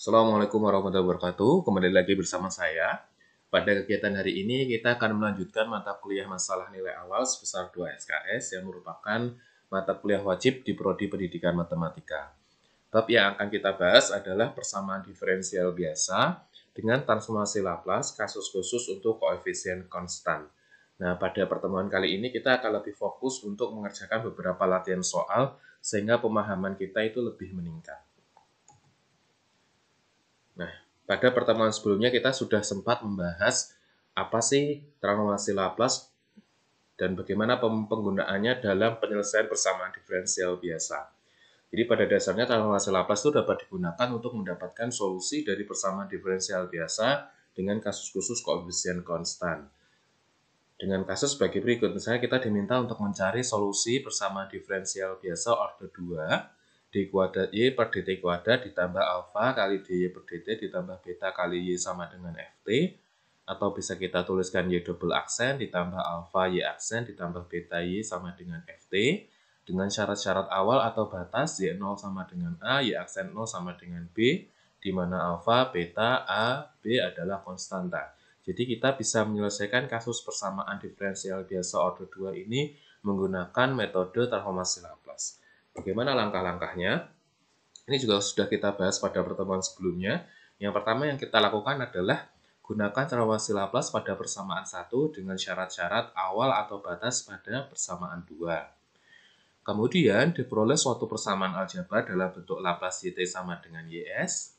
Assalamualaikum warahmatullahi wabarakatuh. Kembali lagi bersama saya. Pada kegiatan hari ini kita akan melanjutkan mata kuliah masalah nilai awal sebesar 2 SKS yang merupakan mata kuliah wajib di Prodi Pendidikan Matematika. Bab yang akan kita bahas adalah persamaan diferensial biasa dengan transformasi Laplace kasus khusus untuk koefisien konstan. Nah, pada pertemuan kali ini kita akan lebih fokus untuk mengerjakan beberapa latihan soal sehingga pemahaman kita itu lebih meningkat. Nah, pada pertemuan sebelumnya kita sudah sempat membahas apa sih transformasi Laplace dan bagaimana penggunaannya dalam penyelesaian persamaan diferensial biasa. Jadi pada dasarnya transformasi Laplace itu dapat digunakan untuk mendapatkan solusi dari persamaan diferensial biasa dengan kasus khusus koefisien konstan. Dengan kasus sebagai berikut, misalnya kita diminta untuk mencari solusi persamaan diferensial biasa order 2 d kuadrat y per dt kuadrat ditambah alfa kali dy per dt ditambah beta kali y sama dengan ft, atau bisa kita tuliskan y double aksen ditambah alfa y aksen ditambah beta y sama dengan ft dengan syarat-syarat awal atau batas y0 sama dengan a, y aksen 0 sama dengan b, di mana alfa, beta, a, b adalah konstanta. Jadi kita bisa menyelesaikan kasus persamaan diferensial biasa order 2 ini menggunakan metode transformasi Laplace. Bagaimana langkah-langkahnya? Ini juga sudah kita bahas pada pertemuan sebelumnya. Yang pertama yang kita lakukan adalah gunakan transformasi Laplace pada persamaan 1 dengan syarat-syarat awal atau batas pada persamaan 2. Kemudian diperoleh suatu persamaan aljabar dalam bentuk Laplace YT sama dengan YS.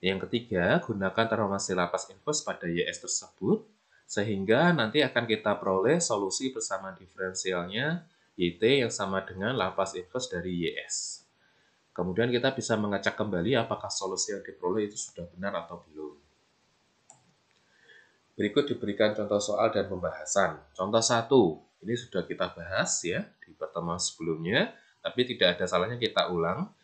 Yang ketiga, gunakan transformasi Laplace inverse pada YS tersebut, sehingga nanti akan kita peroleh solusi persamaan diferensialnya YT yang sama dengan Laplace inverse dari YS. Kemudian kita bisa mengecek kembali apakah solusi yang diperoleh itu sudah benar atau belum. Berikut diberikan contoh soal dan pembahasan. Contoh 1, ini sudah kita bahas ya di pertemuan sebelumnya, tapi tidak ada salahnya kita ulang.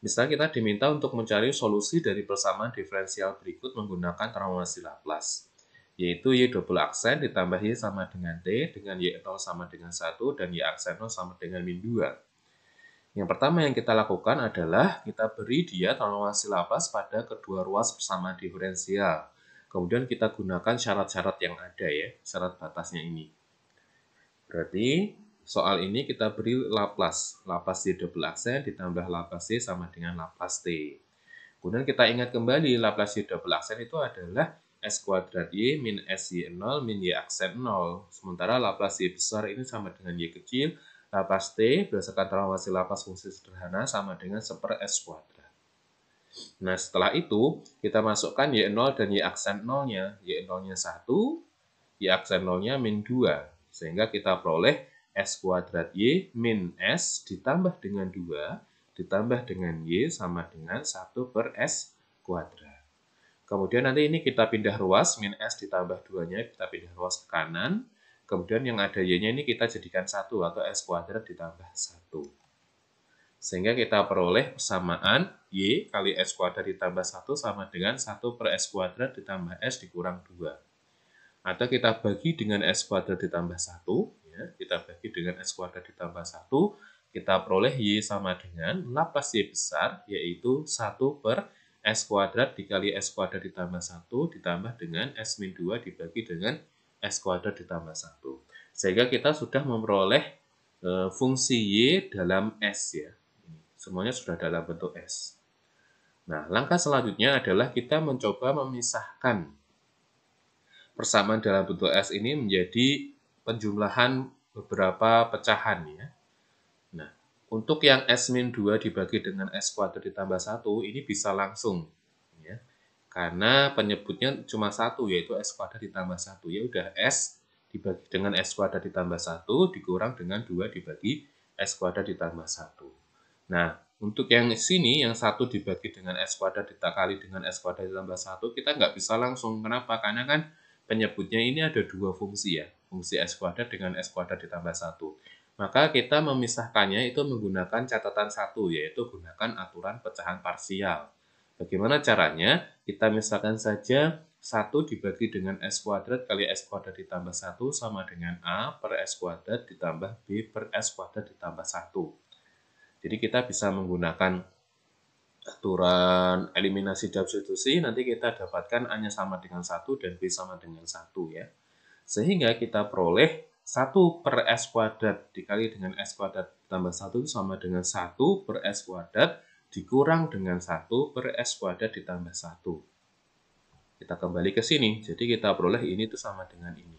Misalnya kita diminta untuk mencari solusi dari persamaan diferensial berikut menggunakan transformasi Laplace, yaitu y double aksen ditambah y sama dengan t dengan y0 sama dengan 1 dan y aksen 0 sama dengan min 2. Yang pertama yang kita lakukan adalah kita beri dia transformasi Laplace pada kedua ruas persamaan diferensial. Kemudian kita gunakan syarat-syarat yang ada ya, syarat batasnya ini. Berarti soal ini kita beri Laplace y double aksen ditambah Laplace y sama dengan Laplace t. Kemudian kita ingat kembali Laplace y double aksen itu adalah s kuadrat y min s y0 min y aksen 0. Sementara Laplace y besar ini sama dengan y kecil. Laplace t berdasarkan transformasi Laplace fungsi sederhana sama dengan 1 per s kuadrat. Nah, setelah itu kita masukkan y0 dan y aksen 0-nya. Y0-nya 1, y aksen 0-nya min 2. Sehingga kita peroleh s kuadrat y min s ditambah dengan 2 ditambah dengan y sama dengan 1 per s kuadrat. Kemudian nanti ini kita pindah ruas, min s ditambah 2-nya kita pindah ruas ke kanan. Kemudian yang ada y-nya ini kita jadikan 1 atau s kuadrat ditambah 1. Sehingga kita peroleh persamaan y kali s kuadrat ditambah 1 sama dengan 1 per s kuadrat ditambah s dikurang 2. Atau kita bagi dengan s kuadrat ditambah 1, ya, kita bagi dengan s kuadrat ditambah 1, kita peroleh y sama dengan Laplace y besar, yaitu 1 per s kuadrat dikali s kuadrat ditambah 1 ditambah dengan s min 2 dibagi dengan s kuadrat ditambah 1. Sehingga kita sudah memperoleh fungsi y dalam s ya. Semuanya sudah dalam bentuk s. Nah, langkah selanjutnya adalah kita mencoba memisahkan persamaan dalam bentuk S ini menjadi penjumlahan beberapa pecahan ya. Nah, untuk yang S-2 dibagi dengan S kuadrat ditambah 1 ini bisa langsung ya. Karena penyebutnya cuma 1 yaitu S kuadrat ditambah 1. Ya udah S dibagi dengan S kuadrat ditambah 1 dikurang dengan 2 dibagi S kuadrat ditambah 1. Nah, untuk yang sini, yang 1 dibagi dengan S kuadrat dikali dengan S kuadrat ditambah 1, kita nggak bisa langsung. Kenapa? Karena kan penyebutnya ini ada dua fungsi ya, fungsi S kuadrat dengan S kuadrat ditambah 1. Maka kita memisahkannya itu menggunakan catatan 1, yaitu gunakan aturan pecahan parsial. Bagaimana caranya? Kita misalkan saja 1 dibagi dengan S kuadrat kali S kuadrat ditambah 1 sama dengan A per S kuadrat ditambah B per S kuadrat ditambah 1. Jadi kita bisa menggunakan aturan eliminasi substitusi, nanti kita dapatkan A-nya sama dengan 1 dan B sama dengan 1 ya. Sehingga kita peroleh 1 per S kuadrat dikali dengan S kuadrat tambah 1 sama dengan 1 per S kuadrat dikurang dengan 1 per S kuadrat ditambah 1. Kita kembali ke sini, jadi kita peroleh ini itu sama dengan ini.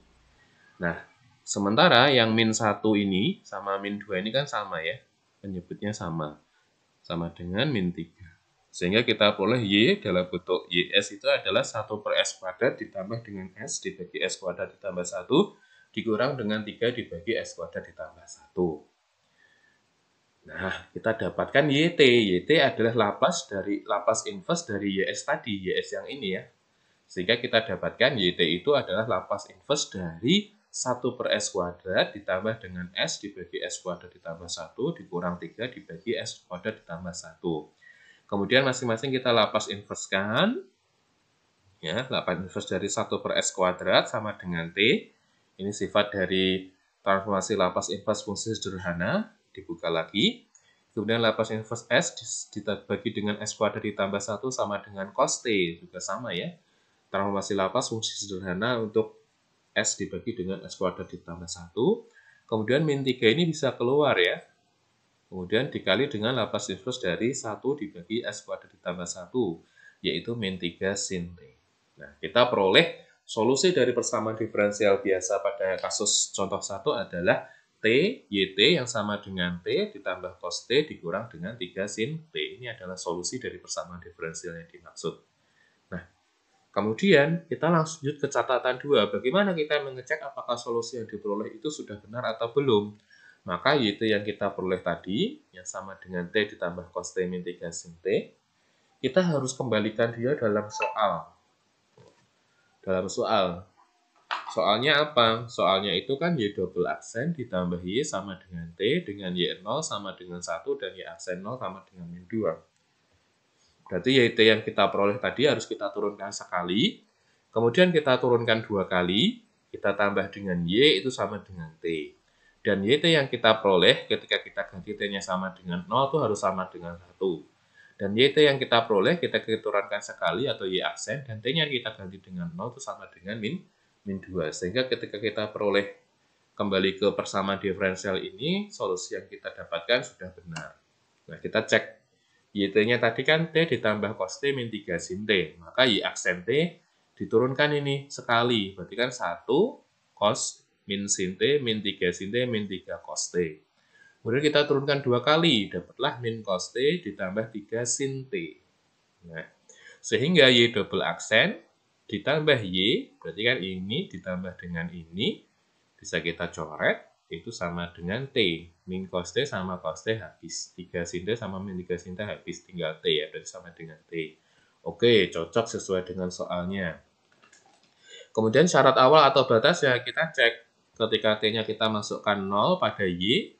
Nah, sementara yang min 1 ini sama min 2 ini kan sama ya, penyebutnya sama dengan min 3. Sehingga kita peroleh Y dalam bentuk YS itu adalah 1 per S kuadrat ditambah dengan S dibagi S kuadrat ditambah 1 dikurang dengan 3 dibagi S kuadrat ditambah 1. Nah, kita dapatkan YT. YT adalah laplace inverse dari YS tadi, YS yang ini ya. Sehingga kita dapatkan YT itu adalah laplace inverse dari 1 per S kuadrat ditambah dengan S dibagi S kuadrat ditambah 1 dikurang 3 dibagi S kuadrat ditambah 1. Kemudian masing-masing kita laplace inverse-kan. Ya, laplace inverse dari 1 per S kuadrat sama dengan T. Ini sifat dari transformasi laplace inverse fungsi sederhana. Dibuka lagi. Kemudian laplace inverse S dibagi dengan S kuadrat ditambah 1 sama dengan cos T. Juga sama ya. Transformasi laplace fungsi sederhana untuk S dibagi dengan S kuadrat ditambah 1. Kemudian min 3 ini bisa keluar ya. Kemudian dikali dengan laplace inverse dari 1 dibagi S kuadrat ditambah 1, yaitu min 3 sin T. Nah, kita peroleh solusi dari persamaan diferensial biasa pada kasus contoh 1 adalah T, YT yang sama dengan T ditambah cos T dikurang dengan 3 sin T. Ini adalah solusi dari persamaan diferensial yang dimaksud. Nah, kemudian kita lanjut ke catatan 2. Bagaimana kita mengecek apakah solusi yang diperoleh itu sudah benar atau belum? Maka YT yang kita peroleh tadi, yang sama dengan T ditambah cos T min 3 sin T, kita harus kembalikan dia dalam soal. Soalnya apa? Soalnya itu kan Y double aksen ditambah Y sama dengan T, dengan Y0 sama dengan 1, dan Y aksen 0 sama dengan min 2. Berarti YT yang kita peroleh tadi harus kita turunkan sekali, kemudian kita turunkan 2 kali, kita tambah dengan Y itu sama dengan T. Dan YT yang kita peroleh ketika kita ganti T-nya sama dengan 0 itu harus sama dengan 1. Dan YT yang kita peroleh kita turunkan sekali atau Y aksen, dan T-nya kita ganti dengan 0 itu sama dengan min 2. Sehingga ketika kita peroleh kembali ke persamaan diferensial ini, solusi yang kita dapatkan sudah benar. Nah, kita cek. YT-nya tadi kan T ditambah cos T min 3 sin T. Maka Y aksen T diturunkan ini sekali. Berarti kan 1 cos min sin T, min 3 sin T, min 3 cos T. Kemudian kita turunkan 2 kali, dapatlah min cos T ditambah 3 sin T. Nah, sehingga Y double aksen ditambah Y, berarti kan ini ditambah dengan ini, bisa kita coret, itu sama dengan T. Min cos T sama cos T habis. 3 sin T sama min 3 sin T habis, tinggal T ya, berarti sama dengan T. Oke, cocok sesuai dengan soalnya. Kemudian syarat awal atau batas ya kita cek. Ketika T-nya kita masukkan 0 pada Y,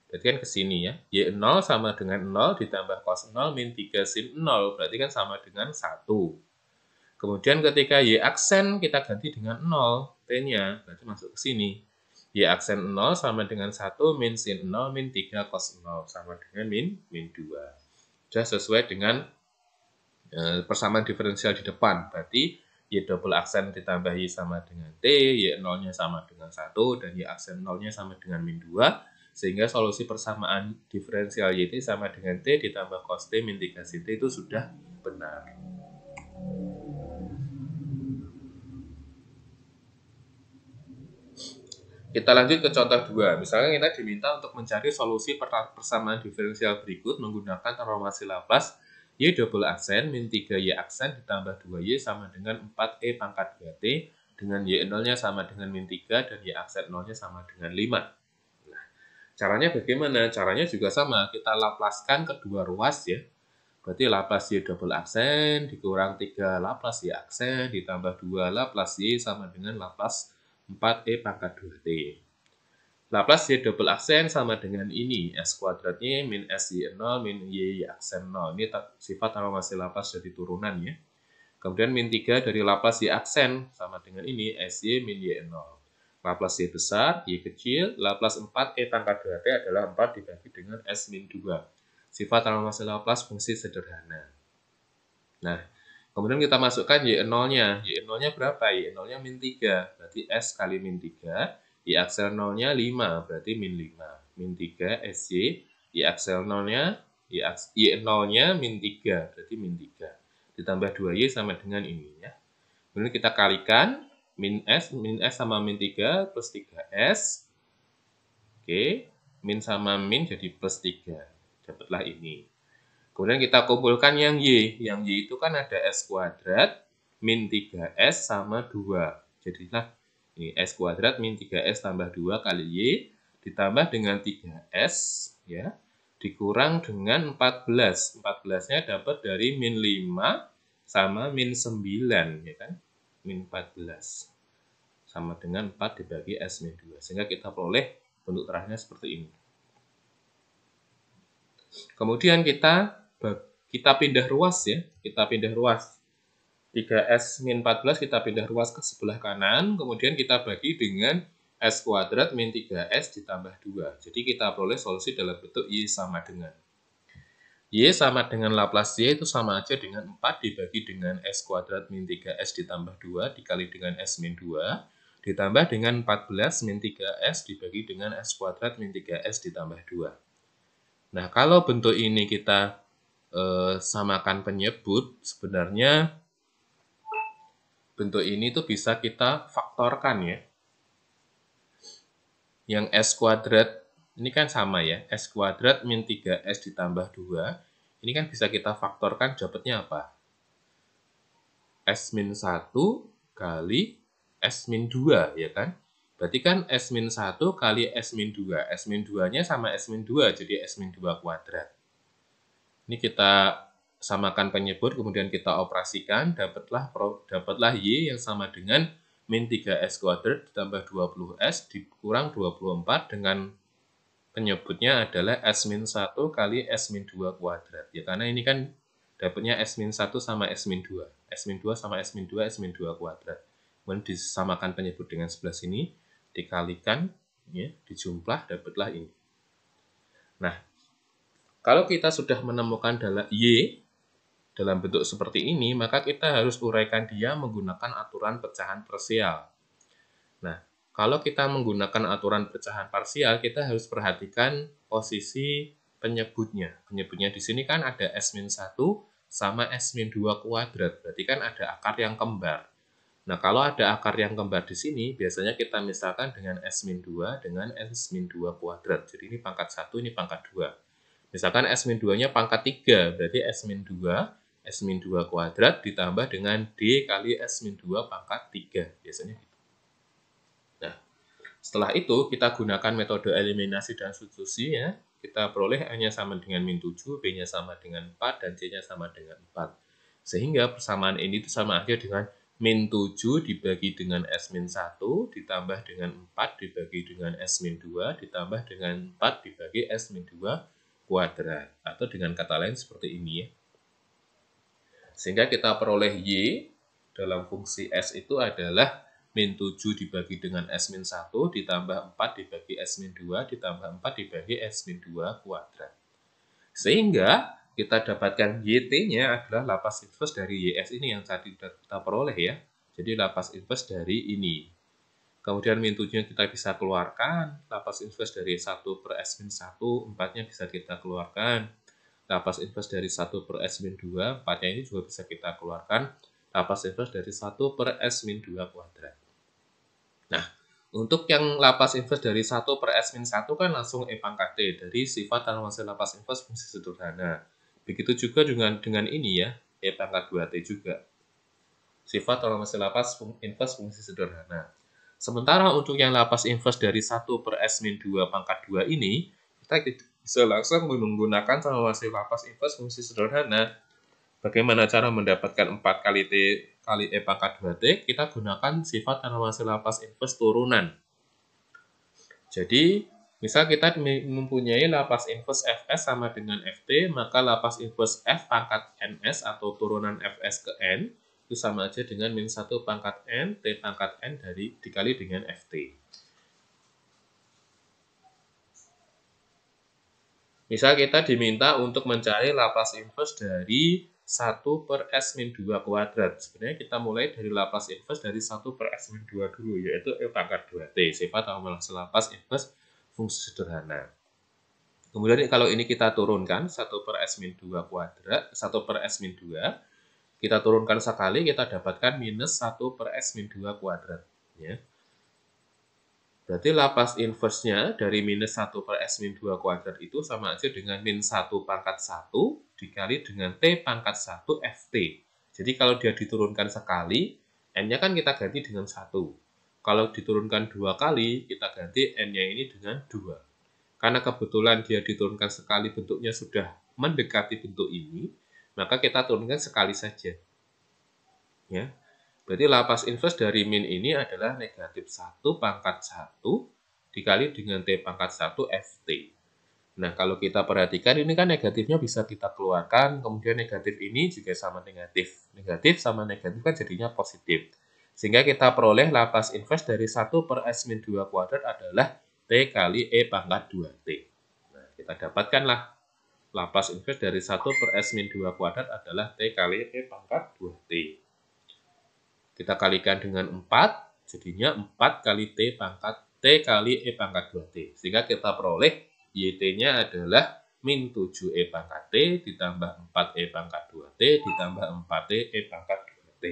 berarti kan ke sini ya. Y0 sama dengan 0 ditambah cos 0 min 3 sin 0, berarti kan sama dengan 1. Kemudian ketika Y aksen kita ganti dengan 0, T-nya berarti masuk ke sini. Y aksen 0 sama dengan 1 min sin 0 min 3 cos 0 sama dengan min 2. Sudah sesuai dengan persamaan diferensial di depan. Berarti Y double aksen ditambah Y sama dengan T, Y0-nya sama dengan 1, dan Y aksen 0-nya sama dengan min 2, sehingga solusi persamaan diferensial YT sama dengan T ditambah cos T min 3 sin T itu sudah benar. Kita lanjut ke contoh 2. Misalnya kita diminta untuk mencari solusi persamaan diferensial berikut menggunakan transformasi Laplace Y double aksen min 3Y aksen ditambah 2Y sama dengan 4E pangkat 2T dengan Y0-nya sama dengan min 3 dan Y aksen 0-nya sama dengan 5. Nah, caranya bagaimana? Caranya juga sama. Kita laplaskan kedua ruas ya. Berarti Laplace Y double aksen dikurang 3 Laplace Y aksen ditambah 2 Laplace Y sama dengan Laplace 4E pangkat 2T. Laplace Y double aksen sama dengan ini, S kuadratnya min SY0 min Y aksen 0. Ini sifat transformasi Laplace jadi turunan ya. Kemudian min 3 dari Laplace Y aksen sama dengan ini, SY min Y0. Laplace Y besar, Y kecil, Laplace 4E pangkat 2T adalah 4 dibagi dengan S min 2. Sifat transformasi Laplace fungsi sederhana. Nah, kemudian kita masukkan Y0-nya. Y0-nya berapa? Y0-nya min 3. Berarti S kali min 3. Y aksel 0-nya 5. Berarti min 5. Min 3 SY. Y aksel 0-nya, Y0-nya min 3. Berarti min 3. Ditambah 2Y sama dengan ini ya. Kemudian kita kalikan. Min S sama min 3 plus 3S. Oke. Min sama min jadi plus 3. Dapatlah ini. Kemudian kita kumpulkan yang Y. Yang Y itu kan ada S kuadrat min 3S sama 2. Jadilah ini S kuadrat min 3S tambah 2 kali Y ditambah dengan 3S ya, dikurang dengan 14. 14-nya dapat dari min 5 sama min 9 ya kan. Min 14 sama dengan 4 dibagi S min 2. Sehingga kita peroleh bentuk terakhirnya seperti ini. Kemudian kita pindah ruas ya, kita pindah ruas 3S min 14 kita pindah ruas ke sebelah kanan, kemudian kita bagi dengan S kuadrat min 3S ditambah 2. Jadi kita peroleh solusi dalam bentuk Y sama dengan. Y sama dengan Laplace Y itu sama aja dengan 4 dibagi dengan S kuadrat min 3S ditambah 2 dikali dengan S min 2 ditambah dengan 14 min 3S dibagi dengan S kuadrat min 3S ditambah 2. Nah, kalau bentuk ini kita samakan penyebut, sebenarnya bentuk ini tuh bisa kita faktorkan ya. Yang S kuadrat, ini kan sama ya, S kuadrat min 3S ditambah 2, ini kan bisa kita faktorkan, dapatnya apa? S min 1 kali S min 2, ya kan? Berarti kan S min 1 kali S min 2. S min 2-nya sama S min 2, jadi S min 2 kuadrat. Ini kita samakan penyebut, kemudian kita operasikan, dapatlah Y yang sama dengan min 3S kuadrat ditambah 20S dikurang 24 dengan penyebutnya adalah S min 1 kali S min 2 kuadrat. Ya, karena ini kan dapatnya S min 1 sama S min 2. S min 2 sama S min 2, S min 2 kuadrat. Kemudian disamakan penyebut dengan sebelah sini, dikalikan, ya, dijumlah, dapatlah ini. Nah, kalau kita sudah menemukan Y dalam bentuk seperti ini, maka kita harus uraikan dia menggunakan aturan pecahan parsial. Nah, kalau kita menggunakan aturan pecahan parsial, kita harus perhatikan posisi penyebutnya. Penyebutnya di sini kan ada S-1 sama S-2 kuadrat, berarti kan ada akar yang kembar. Nah, kalau ada akar yang kembar di sini, biasanya kita misalkan dengan S-2 dengan S-2 kuadrat. Jadi ini pangkat 1, ini pangkat 2. Misalkan S-2-nya pangkat 3, berarti S-2 kuadrat ditambah dengan D kali S-2 pangkat 3. Biasanya gitu. Nah, setelah itu kita gunakan metode eliminasi dan substitusi ya. Kita peroleh A-nya sama dengan min 7, B-nya sama dengan 4, dan C-nya sama dengan 4. Sehingga persamaan ini itu sama aja dengan min 7 dibagi dengan S-1 ditambah dengan 4 dibagi dengan S-2 ditambah dengan 4 dibagi S-2 kuadrat, atau dengan kata lain seperti ini ya. Sehingga kita peroleh Y dalam fungsi S itu adalah min 7 dibagi dengan S-1 ditambah 4 dibagi S-2 ditambah 4 dibagi S-2 kuadrat. Sehingga kita dapatkan YT-nya adalah Laplace inverse dari YS ini yang tadi kita peroleh ya. Jadi Laplace inverse dari ini. Kemudian min 7-nya kita bisa keluarkan, Laplace inverse dari 1 per S-1, 4-nya bisa kita keluarkan. Laplace inverse dari 1 per S-2, 4-nya ini juga bisa kita keluarkan. Laplace inverse dari 1 per S-2 kuadrat. Nah, untuk yang Laplace inverse dari 1 per S-1 kan langsung E pangkat T, dari sifat transformasi Laplace inverse fungsi sederhana. Begitu juga dengan ini ya, E pangkat 2T juga. Sifat transformasi Laplace inverse fungsi sederhana. Sementara untuk yang Laplace inverse dari 1 per S-2 pangkat 2 ini, kita bisa langsung menggunakan transformasi Laplace inverse fungsi sederhana. Bagaimana cara mendapatkan 4 kali T kali E pangkat 2T? Kita gunakan sifat transformasi Laplace inverse turunan. Jadi, misal kita mempunyai Laplace inverse Fs sama dengan Ft, maka Laplace inverse F pangkat Ns atau turunan Fs ke N itu sama aja dengan min 1 pangkat N, T pangkat N dikali dengan Ft. Misal kita diminta untuk mencari Laplace inverse dari 1 per S-2 kuadrat. Sebenarnya kita mulai dari Laplace inverse dari 1 per S-2 dulu, yaitu E pangkat 2T. Sifat akumulasi Laplace inverse fungsi sederhana. Kemudian kalau ini kita turunkan 1 per S-2 kuadrat, 1 per S-2, kita turunkan sekali, kita dapatkan minus 1 per S-2 kuadrat. Ya. Berarti Laplace inverse-nya dari minus 1 per S-2 kuadrat itu sama aja dengan min 1 pangkat 1 dikali dengan T pangkat 1 Ft. Jadi kalau dia diturunkan sekali, N-nya kan kita ganti dengan 1. Kalau diturunkan 2 kali, kita ganti N-nya ini dengan 2. Karena kebetulan dia diturunkan sekali bentuknya sudah mendekati bentuk ini, maka kita turunkan sekali saja. Ya. Berarti Laplace inverse dari min ini adalah negatif 1 pangkat 1 dikali dengan T pangkat 1 Ft. Nah, kalau kita perhatikan ini kan negatifnya bisa kita keluarkan, kemudian negatif ini juga sama negatif. Negatif sama negatif kan jadinya positif. Sehingga kita peroleh Laplace inverse dari 1 per S-2 kuadrat adalah T kali E pangkat 2T. Nah, kita dapatkanlah Laplace inverse dari 1 per S-2 kuadrat adalah T kali E pangkat 2T. Kita kalikan dengan 4, jadinya 4 kali T kali E pangkat 2T. Sehingga kita peroleh YT-nya adalah min 7E pangkat T ditambah 4E pangkat 2T ditambah 4T E pangkat 2T.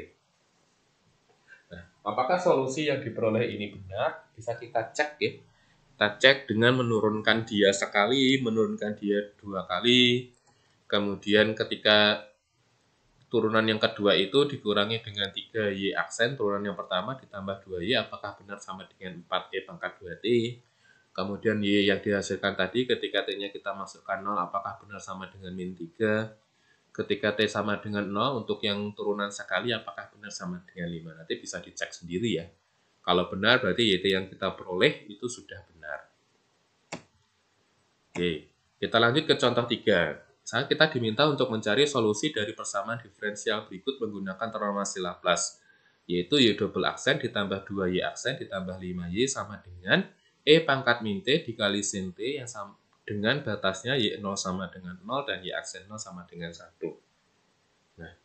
Nah, apakah solusi yang diperoleh ini benar? Bisa kita cek ya. Kita cek dengan menurunkan dia sekali, menurunkan dia 2 kali. Kemudian ketika turunan yang kedua itu dikurangi dengan 3Y aksen, turunan yang pertama ditambah 2Y, apakah benar sama dengan 4Y pangkat 2T? Kemudian Y yang dihasilkan tadi ketika T-nya kita masukkan 0, apakah benar sama dengan min 3? Ketika T sama dengan 0, untuk yang turunan sekali, apakah benar sama dengan 5? Nanti bisa dicek sendiri ya. Kalau benar, berarti YT yang kita peroleh itu sudah benar. Oke, kita lanjut ke contoh 3. Saat kita diminta untuk mencari solusi dari persamaan diferensial berikut menggunakan transformasi Laplace, yaitu Y double aksen ditambah 2Y aksen ditambah 5Y sama dengan E pangkat min T dikali sin T yang sama dengan batasnya Y0 sama dengan 0 dan Y aksen 0 sama dengan 1. Nah,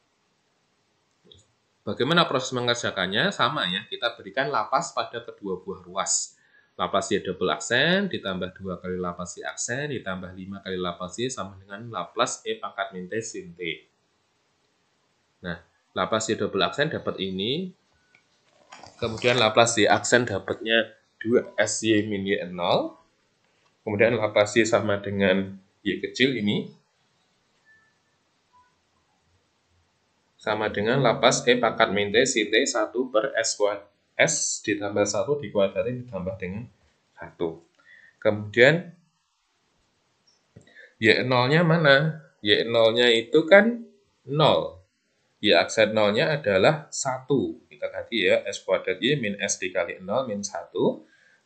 bagaimana proses mengerjakannya? Sama ya, kita berikan Laplace pada kedua buah ruas. Laplace Y double aksen ditambah 2 kali Laplace Y aksen ditambah 5 kali Laplace Y sama dengan Laplace E pangkat min T sin T. Nah, Laplace Y double aksen dapat ini. Kemudian Laplace Y aksen dapatnya 2SY min Y0. Kemudian Laplace Y sama dengan Y kecil ini. Sama dengan Laplace E pangkat min T sin T 1 per S kuadrat. S ditambah 1 dikuadratin ditambah dengan 1. Kemudian Y0-nya mana? Y0-nya itu kan 0. Y aksen 0-nya adalah 1. Kita ganti ya, S kuadrat Y min S dikali 0 min 1.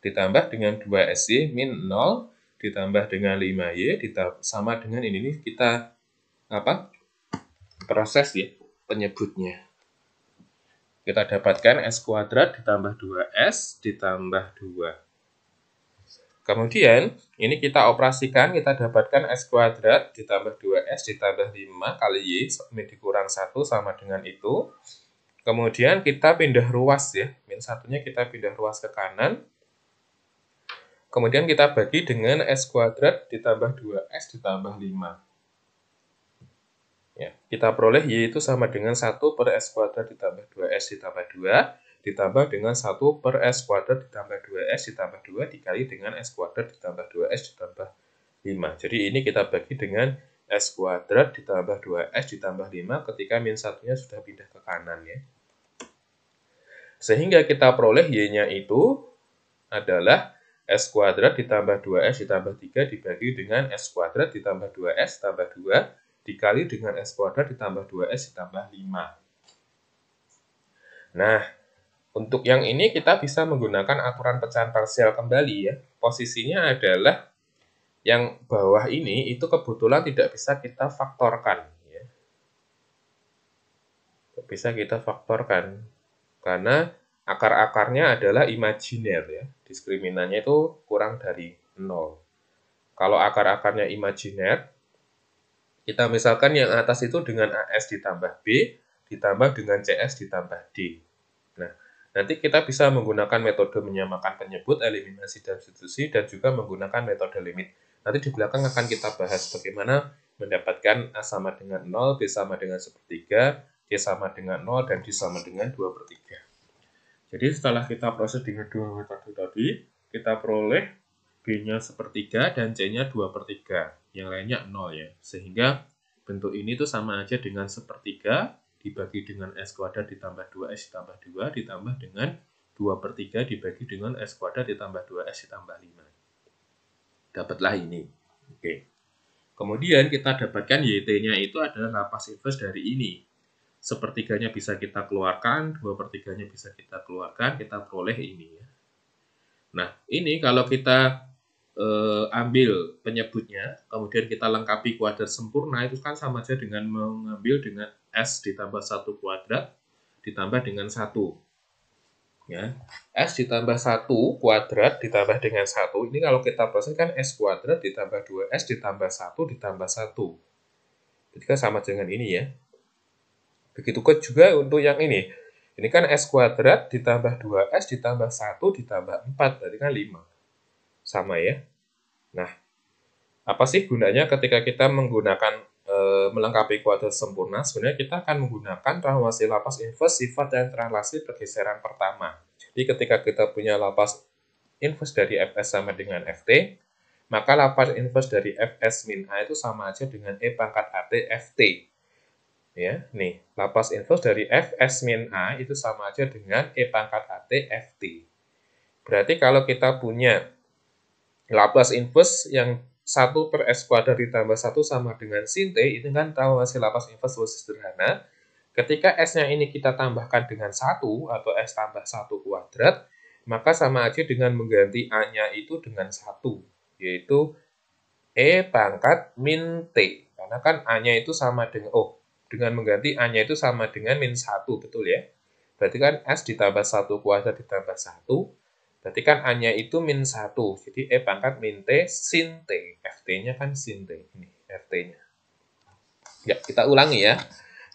Ditambah dengan 2SY min 0. Ditambah dengan 5Y. Sama dengan ini kita proses ya penyebutnya. Kita dapatkan S kuadrat ditambah 2S ditambah 2. Kemudian, ini kita operasikan, kita dapatkan S kuadrat ditambah 2S ditambah 5 kali Y, ini dikurang 1 sama dengan itu. Kemudian kita pindah ruas ya, min 1-nya kita pindah ruas ke kanan. Kemudian kita bagi dengan S kuadrat ditambah 2S ditambah 5. Ya, kita peroleh Y itu sama dengan 1 per S kuadrat ditambah 2S ditambah 2 ditambah dengan 1 per S kuadrat ditambah 2S ditambah 2 dikali dengan S kuadrat ditambah 2S ditambah 5. Jadi ini kita bagi dengan S kuadrat ditambah 2S ditambah 5 ketika min 1-nya sudah pindah ke kanan ya. Sehingga kita peroleh Y-nya itu adalah S kuadrat ditambah 2S ditambah 3 dibagi dengan S kuadrat ditambah 2S tambah 2 dikali dengan S kuadrat ditambah 2S ditambah 5. Nah, untuk yang ini kita bisa menggunakan aturan pecahan parsial kembali ya. Posisinya adalah yang bawah ini itu kebetulan tidak bisa kita faktorkan. Ya. Tidak bisa kita faktorkan. Karena akar-akarnya adalah imajiner ya. Diskriminannya itu kurang dari 0. Kalau akar-akarnya imajiner, kita misalkan yang atas itu dengan AS ditambah B, ditambah dengan CS ditambah D. Nah, nanti kita bisa menggunakan metode menyamakan penyebut, eliminasi, dan substitusi, dan juga menggunakan metode limit. Nanti di belakang akan kita bahas bagaimana mendapatkan A sama dengan 0, B sama dengan 1/3, C sama dengan 0, dan D sama dengan 2/3. Jadi setelah kita proses dengan dua metode tadi, kita peroleh B-nya 1/3 dan C-nya 2/3. Yang lainnya 0 ya. Sehingga bentuk ini tuh sama aja dengan 1/3 dibagi dengan S kuadrat ditambah 2S ditambah 2 ditambah dengan 2/3 dibagi dengan S kuadrat ditambah 2S ditambah 5. Dapatlah ini. Oke. Kemudian kita dapatkan YT-nya itu adalah lapas inverse dari ini. 1/3-nya bisa kita keluarkan, 2/3-nya bisa kita keluarkan, kita peroleh ini ya. Nah, ini kalau kita ambil penyebutnya, kemudian kita lengkapi kuadrat sempurna, itu kan sama saja dengan mengambil dengan S ditambah 1 kuadrat ditambah dengan 1. Ya. S ditambah 1 kuadrat ditambah dengan 1, ini kalau kita proses kan S kuadrat ditambah 2S ditambah 1 ditambah 1. Jadi kan sama dengan ini ya. Begitu juga untuk yang ini. Ini kan S kuadrat ditambah 2S ditambah 1 ditambah 4, berarti kan 5. Sama ya. Nah, apa sih gunanya ketika kita menggunakan melengkapi kuadrat sempurna? Sebenarnya kita akan menggunakan transformasi lapas inverse sifat dan translasi pergeseran pertama. Jadi ketika kita punya lapas inverse dari Fs sama dengan Ft, maka lapas inverse dari Fs min A itu sama aja dengan E pangkat AT Ft. Ya, nih, lapas inverse dari Fs min A itu sama aja dengan E pangkat AT Ft. Berarti kalau kita punya Laplace inverse yang 1 per S kuadrat ditambah 1 sama dengan sin T, itu kan tahu hasil Laplace inverse versi sederhana. Ketika S-nya ini kita tambahkan dengan 1 atau S tambah 1 kuadrat, maka sama aja dengan mengganti A-nya itu dengan 1, yaitu E pangkat min T. Karena kan A-nya itu sama dengan, dengan mengganti A-nya itu sama dengan min 1, betul ya? Berarti kan S ditambah 1 kuadrat ditambah 1, berarti kan A-nya itu min 1. Jadi E pangkat min T sin T. Ft-nya kan sin T. Ini Ft-nya. Ya, kita ulangi ya.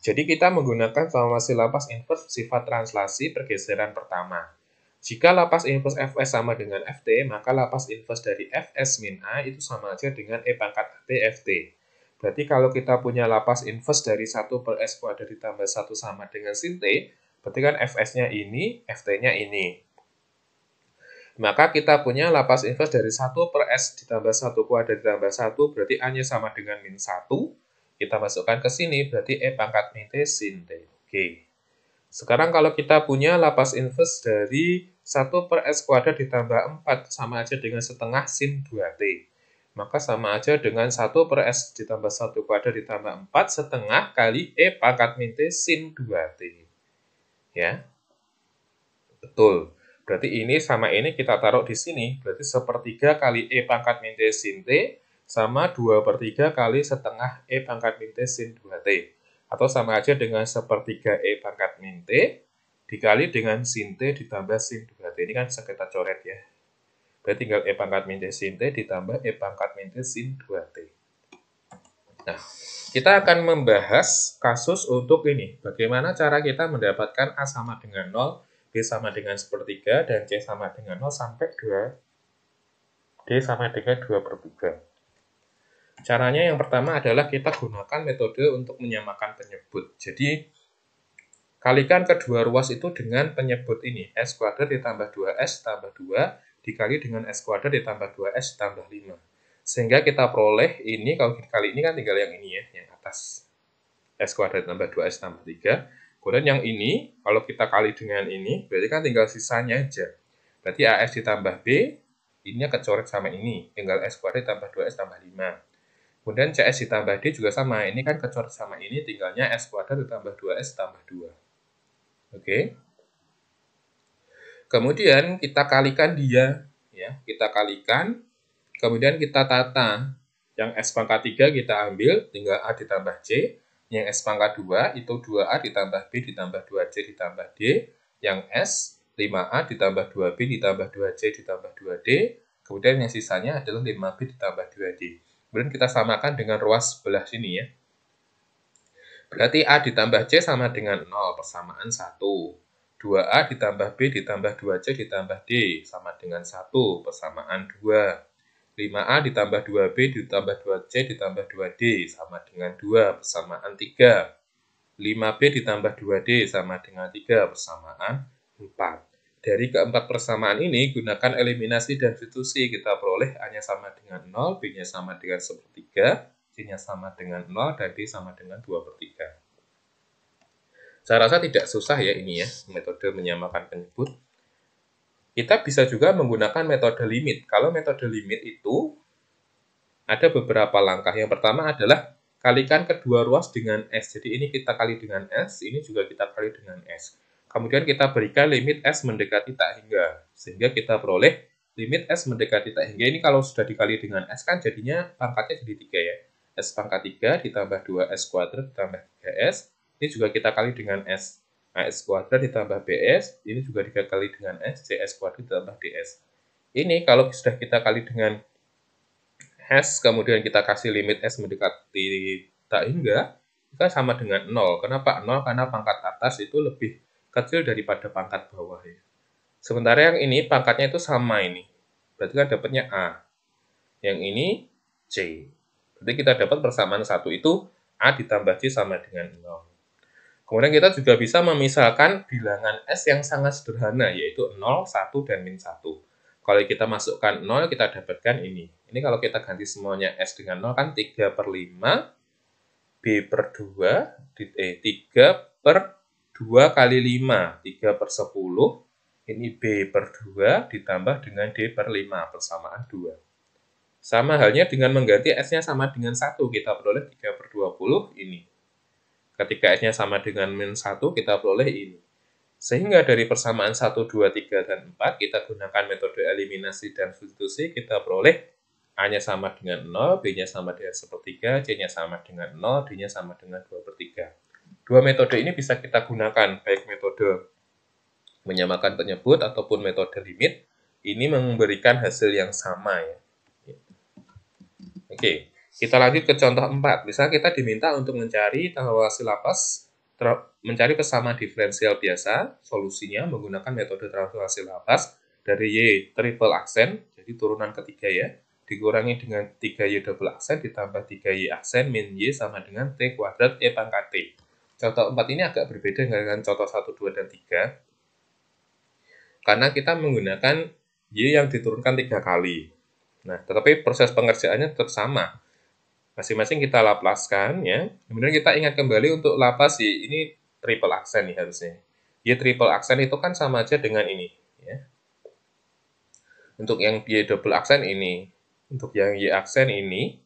Jadi kita menggunakan transformasi lapas inverse sifat translasi pergeseran pertama. Jika lapas inverse Fs sama dengan Ft, maka lapas inverse dari Fs min A itu sama aja dengan E pangkat AT Ft. Berarti kalau kita punya lapas inverse dari 1 per S kuadrat ditambah 1 sama dengan sin T, berarti kan Fs-nya ini, Ft-nya ini. Maka kita punya lapas inverse dari 1 per S ditambah 1 kuadrat ditambah 1, berarti A-nya sama dengan min 1. Kita masukkan ke sini, berarti E pangkat min T sin T. Oke. Sekarang kalau kita punya lapas inverse dari 1 per S kuadrat ditambah 4, sama aja dengan setengah sin 2T. Maka sama aja dengan 1 per S ditambah 1 kuadrat ditambah 4 setengah kali E pangkat min T sin 2T. Ya. Betul. Berarti ini sama ini kita taruh di sini. Berarti 1/3 kali E pangkat min T sin T sama 2/3 kali setengah E pangkat min T sin 2T. Atau sama aja dengan 1/3 E pangkat min T dikali dengan sin T ditambah sin 2T. Ini kan bisa kita coret ya. Berarti tinggal E pangkat min T sin T ditambah E pangkat min T sin 2T. Nah, kita akan membahas kasus untuk ini. Bagaimana cara kita mendapatkan A sama dengan 0, B sama dengan 1/3, dan C sama dengan 0 sampai 2, D sama dengan 2/3. Caranya yang pertama adalah kita gunakan metode untuk menyamakan penyebut. Jadi, kalikan kedua ruas itu dengan penyebut ini. S kuadrat ditambah 2S tambah 2 dikali dengan S kuadrat ditambah 2S tambah 5. Sehingga kita peroleh ini, kalau dikali ini kan tinggal yang ini ya, yang atas. S kuadrat tambah 2S tambah 3. Kemudian yang ini, kalau kita kali dengan ini, berarti kan tinggal sisanya aja. Berarti AS ditambah B, ininya kecoret sama ini. Tinggal S kuadrat tambah 2S tambah 5. Kemudian CS ditambah D juga sama. Ini kan kecoret sama ini, tinggalnya S kuadrat ditambah 2S tambah 2. Oke. Kemudian kita kalikan dia. Ya, kita kalikan. Kemudian kita tata. Yang S pangkat 3 kita ambil, tinggal A ditambah C. Yang S pangkat 2 itu 2A ditambah B ditambah 2C ditambah D. Yang S 5A ditambah 2B ditambah 2C ditambah 2D. Kemudian yang sisanya adalah 5B ditambah 2D. Kemudian kita samakan dengan ruas sebelah sini ya. Berarti A ditambah C sama dengan 0, persamaan 1. 2A ditambah B ditambah 2C ditambah D sama dengan 1, persamaan 2. 5A ditambah 2B ditambah 2C ditambah 2D sama dengan 2, persamaan 3. 5B ditambah 2D sama dengan 3, persamaan 4. Dari keempat persamaan ini, gunakan eliminasi dan substitusi. Kita peroleh A-nya sama dengan 0, B-nya sama dengan 1/3, C-nya sama dengan 0, dan D sama dengan 2/3. Saya rasa tidak susah ya ini ya, metode menyamakan penyebut. Kita bisa juga menggunakan metode limit. Kalau metode limit itu ada beberapa langkah. Yang pertama adalah kalikan kedua ruas dengan S. Jadi ini kita kali dengan S, ini juga kita kali dengan S. Kemudian kita berikan limit S mendekati tak hingga. Sehingga kita peroleh limit S mendekati tak hingga. Ini kalau sudah dikali dengan S kan jadinya pangkatnya jadi 3 ya. S pangkat 3 ditambah 2S kuadrat ditambah 3S. Ini juga kita kali dengan S. AS kuadrat ditambah BS, ini juga dikali dengan S, CS kuadrat ditambah DS. Ini kalau sudah kita kali dengan S, kemudian kita kasih limit S mendekati tak hingga, kita sama dengan 0. Kenapa 0? Karena pangkat atas itu lebih kecil daripada pangkat bawah ya. Sementara yang ini pangkatnya itu sama ini. Berarti kan dapatnya A. Yang ini C. Berarti kita dapat persamaan 1 itu A ditambah C sama dengan 0. Kemudian kita juga bisa memisahkan bilangan S yang sangat sederhana, yaitu 0, 1, dan min 1. Kalau kita masukkan 0, kita dapatkan ini. Ini kalau kita ganti semuanya S dengan 0 kan 3/5, B per 2, 3 per 2 kali 5, 3/10, ini B per 2 ditambah dengan D per 5, persamaan 2. Sama halnya dengan mengganti S-nya sama dengan 1, kita peroleh 3/20 ini. Ketika S-nya sama dengan min 1, kita peroleh ini. Sehingga dari persamaan 1, 2, 3, dan 4, kita gunakan metode eliminasi dan substitusi, kita peroleh A-nya sama dengan 0, B-nya sama dengan 1/3, C-nya sama dengan 0, D-nya sama dengan 2/3. Dua metode ini bisa kita gunakan, baik metode menyamakan penyebut ataupun metode limit. Ini memberikan hasil yang sama ya. Oke. Kita lanjut ke contoh 4. Misalnya kita diminta untuk mencari transformasi Laplace, mencari kesamaan diferensial biasa, solusinya menggunakan metode transformasi Laplace dari Y triple aksen, jadi turunan ketiga ya, dikurangi dengan 3Y double aksen ditambah 3Y aksen min Y sama dengan T kuadrat E pangkat T. Contoh 4 ini agak berbeda dengan contoh 1, 2, dan 3. Karena kita menggunakan Y yang diturunkan 3 kali. Nah, tetapi proses pengerjaannya tetap sama. Masing-masing kita laplaskan ya. Kemudian kita ingat kembali untuk Laplace Y ini triple aksen nih harusnya. Y triple aksen itu kan sama aja dengan ini ya. Untuk yang Y double aksen ini, untuk yang Y aksen ini,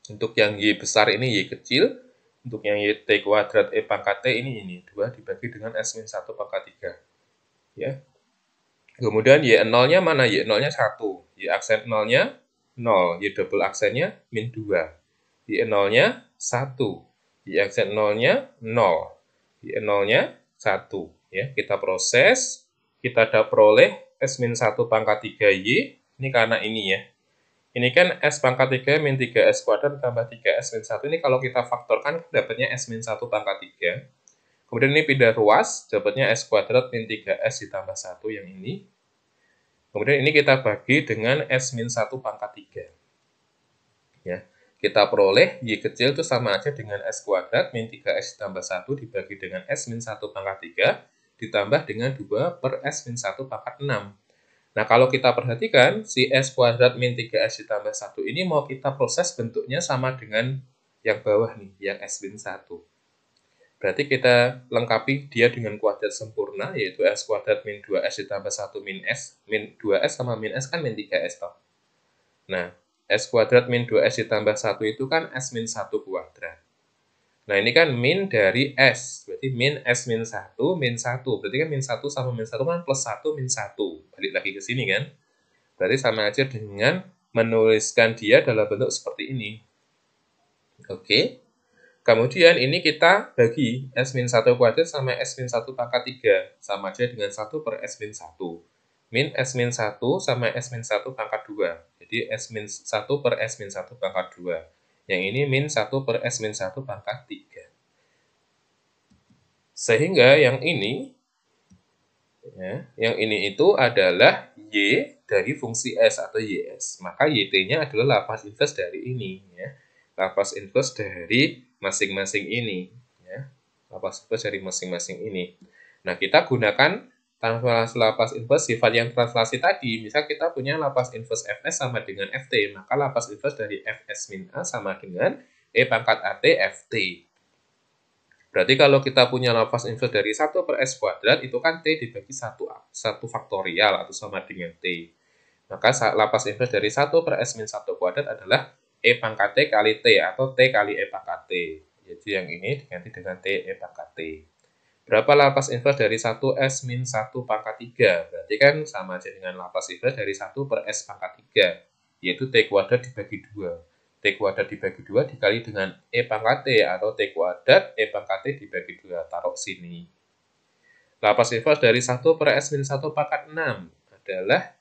untuk yang Y besar ini Y kecil, untuk yang Y T kuadrat E pangkat T ini 2 dibagi dengan S-1 pangkat 3 ya. Kemudian Y0-nya mana? Y0-nya 1. Y aksen 0-nya 0, Y double aksennya min 2. Y0-nya 1. Y aksen 0-nya 0. Y0-nya 1. Ya, kita proses, kita peroleh S-1 pangkat 3Y. Ini karena ini ya. Ini kan S pangkat 3 min 3S kuadrat tambah 3S min 1. Ini kalau kita faktorkan, dapatnya S-1 pangkat 3. Kemudian ini pindah ruas, dapatnya S kuadrat min 3S ditambah 1 yang ini. Kemudian ini kita bagi dengan S-1 pangkat 3. Ya, kita peroleh Y kecil itu sama aja dengan S kuadrat min 3S ditambah 1 dibagi dengan S-1 pangkat 3 ditambah dengan 2 per S-1 pangkat 6. Nah, kalau kita perhatikan, si S kuadrat min 3S ditambah 1 ini mau kita proses bentuknya sama dengan yang bawah nih, yang S-1. Berarti kita lengkapi dia dengan kuadrat sempurna, yaitu S kuadrat min 2S ditambah 1 min S. Min 2S sama min S kan min 3S toh. Nah, S kuadrat min 2S ditambah 1 itu kan S min 1 kuadrat. Nah, ini kan min dari S. Berarti min S min 1, min 1. Berarti kan min 1 sama min 1 kan plus 1 min 1. Balik lagi ke sini kan. Berarti sama aja dengan menuliskan dia dalam bentuk seperti ini. Oke. Kemudian ini kita bagi S-1 kuadrat sama S-1 pangkat 3. Sama aja dengan 1 per S-1. min S-1 sama S-1 pangkat 2. Jadi S-1 per S-1 pangkat 2. Yang ini min 1 per S-1 pangkat 3. Sehingga yang ini, ya, yang ini itu adalah Y dari fungsi S atau YS. Maka YT-nya adalah lapas inverse dari ini. Ya. Lapas inverse dari masing-masing ini. Ya. Lapas inverse dari masing-masing ini. Nah, kita gunakan translasi lapas inverse sifat yang translasi tadi. Misal kita punya lapas inverse Fs sama dengan Ft, maka lapas inverse dari Fs min A sama dengan E pangkat AT Ft. Berarti kalau kita punya lapas inverse dari 1 per S kuadrat, itu kan T dibagi 1 faktorial atau sama dengan T. Maka lapas inverse dari 1 per S min 1 kuadrat adalah E pangkat T kali T atau T kali E pangkat T. Jadi yang ini diganti dengan T E pangkat T. Berapa lapas inverse dari 1 S min 1 pangkat 3? Berarti kan sama aja dengan lapas inverse dari 1 per S pangkat 3, yaitu T kuadrat dibagi 2. T kuadrat dibagi 2 dikali dengan E pangkat T atau T kuadrat E pangkat T dibagi 2. Taruh sini. Lapas inverse dari 1 per S min 1 pangkat 6 adalah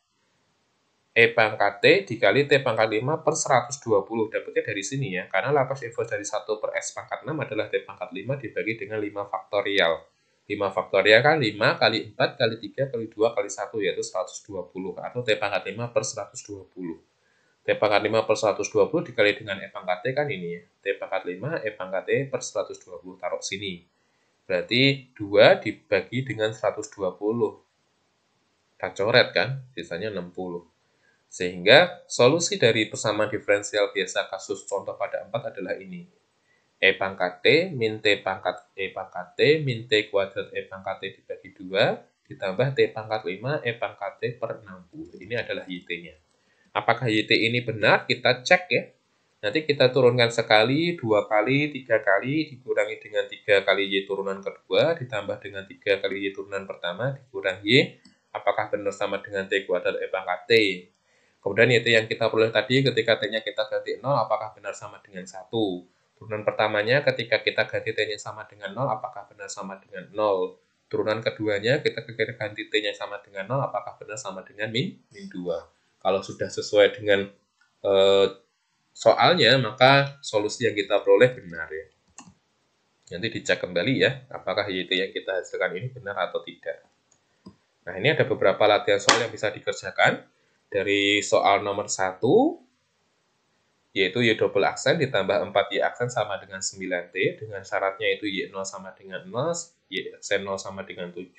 E pangkat T dikali T pangkat 5 per 120. Dapatnya dari sini ya, karena lapas inverse dari 1 per S pangkat 6 adalah T pangkat 5 dibagi dengan 5 faktorial. 5 faktorial kan 5 kali 4 kali 3 kali 2 kali 1, yaitu 120. Atau T pangkat 5 per 120. T pangkat 5 per 120 dikali dengan E pangkat T kan ini ya. T pangkat 5 E pangkat T per 120. Taruh sini. Berarti 2 dibagi dengan 120. Kita coret kan, sisanya 60. Sehingga solusi dari persamaan diferensial biasa kasus contoh pada 4 adalah ini. E pangkat T min T pangkat E pangkat T min T kuadrat E pangkat T dibagi 2 ditambah T pangkat 5 E pangkat T per 60. Ini adalah YT-nya. Apakah YT ini benar? Kita cek ya. Nanti kita turunkan sekali, 2 kali, 3 kali, dikurangi dengan 3 kali Y turunan kedua, ditambah dengan 3 kali Y turunan pertama, dikurang Y. Apakah benar sama dengan T kuadrat E pangkat T? Kemudian YT yang kita peroleh tadi ketika T-nya kita ganti 0, apakah benar sama dengan 1? Turunan pertamanya ketika kita ganti T-nya sama dengan 0, apakah benar sama dengan 0? Turunan keduanya kita ganti T-nya sama dengan 0, apakah benar sama dengan min 2? Kalau sudah sesuai dengan soalnya, maka solusi yang kita peroleh benar ya. Nanti dicek kembali ya, apakah YT yang kita hasilkan ini benar atau tidak. Nah, ini ada beberapa latihan soal yang bisa dikerjakan. Dari soal nomor 1, yaitu Y double aksen ditambah 4Y aksen sama dengan 9T, dengan syaratnya itu Y0 sama dengan 0, Y aksen 0 sama dengan 7,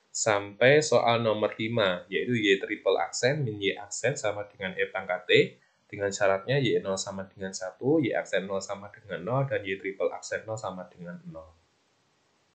sampai soal nomor 5, yaitu Y triple aksen min Y aksen sama dengan E pangkat T, dengan syaratnya Y0 sama dengan 1, Y aksen 0 sama dengan 0, dan Y triple aksen 0 sama dengan 0.